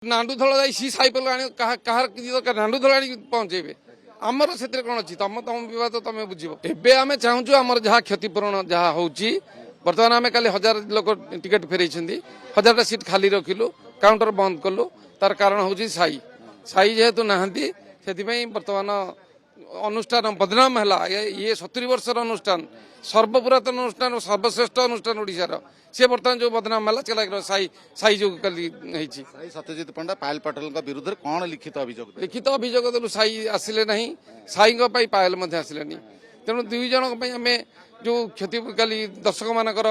नांडू धड़ जाई सी साइपल कहार नांडू धड़ आनी पहुंचेबे आमर से कौन अच्छी तुम तुम विवाद तुम बुझ एवं आम चाहूँ आमर जहाँ क्षतिपूरण जहाँ हो बर्तमान आम कल 1000 लोक टिकेट फेर 1000टा सीट खाली रखिलु काउंटर बंद कलु तार कारण हूँ साई साई जेहेतु नहांती से बर्तमान अनुष्ठान बदनाम है ये 70 वर्षर अनुष्ठान सर्वपुरातन अनुष्ठान सर्वश्रेष्ठ अनुष्ठान ओडिशार सी बर्तमान जो बदनाम है चला साई साई जो कल सत्यजित पंडा पायल पटेल विरुद्ध में कौन लिखित अभियोग लिखित अभियोग देलु साई आसिले नहीं साई पायल आसिले तेणु दुई जन आम जो क्षति कल दर्शक मानकर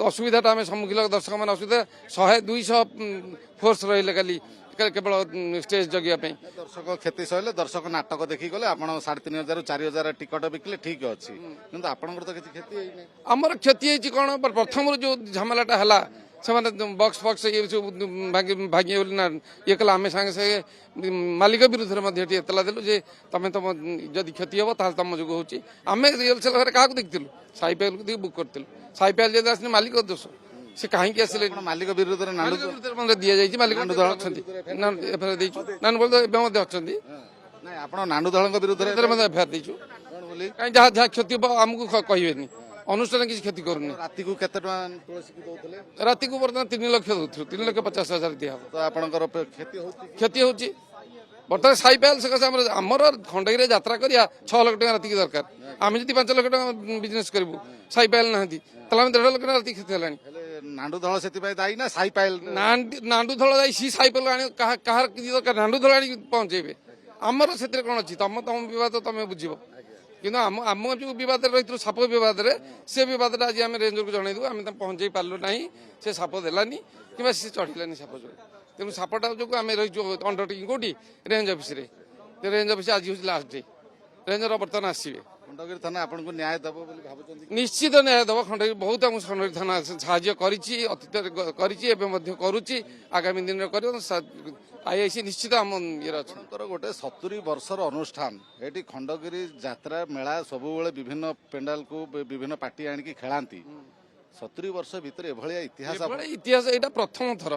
असुविधा आम सम्मुखीन दर्शक मान असुविधा 100-200 फोर्स रही कल केवल स्टेज जगिया दर्शक क्षति सहले दर्शक नाटक देखी गले आप 3500-4000 टिकट बिकले ठीक अच्छी किंतु आपनकर तो किसी क्षति होई आमर क्षति होती कौन प्रथम जो झमेलाटा है से बक्स फक्स ये सब भांगे ना ये कला आम सागे सागे मालिक विरुद्ध में एतला देलु जे तुम तुम जदि क्षति हम ताल तुम जो हो आम रिहर्सल घर क्या देखिलु साई पायल को बुक करूँ साई पायल जब आसने मालिक दोष से कहीं आसिले मालिक विरुद्ध में दि जाइए मालिक नांडू दल विरुद्ध एफआईआर देचु कहीं जहाँ जहाँ क्षति आमको कहबेनि अनुष्ठान किसी क्षति करूनी राति को केते तुलसी की दउथले राति को बर्तमान 3 लाख दौर 3,50,000 दिया तो आपनकर क्षति होती क्षति होची बर्तमान साई पायल सकाशे आमर खंडगी यात्रा करिया 6 लाख टका राति दरकार आम जी 5 लाख टका बिजनेस करूँ साई पायल ना 1.5 लाख टका राति क्षति है नांडू दल से दायी ना साई पायल नांडू धड़ जाई सी साइपल कहार नांडू धड़ आनी पहुंचेबे आमर से कौन अच्छी तुम तुम विवाद तुम बुझ कि आम जो बद रही साप बद से बद आज आम रेंजर को जनईदू आम पहुंचे पार्लु ना से साप देलानी कि चढ़िलानी साप जो तेणु सापटा जो आम रही अंडरटेकिंग कौटी रेंज ऑफिस रेंज ऑफिस आज हूँ लास्ट डे रेंजर बर्तमान आसवे खंडगिरी थाना आपको न्याय दब भावुँ निश्चित न्याय दब खंडगिरी बहुत आम खंडगिरी थाना साहाय्य करुच्ची आगामी दिन में आईआईसी निश्चित आम ये गोटे 70 वर्षर अनुष्ठान ये खंडगिरी यात्रा मेला सब विभिन्न पेंडाल को विभिन्न पार्टी आणिकी खेलांती 70 वर्ष भितर इतिहास इतिहास यहाँ प्रथम थर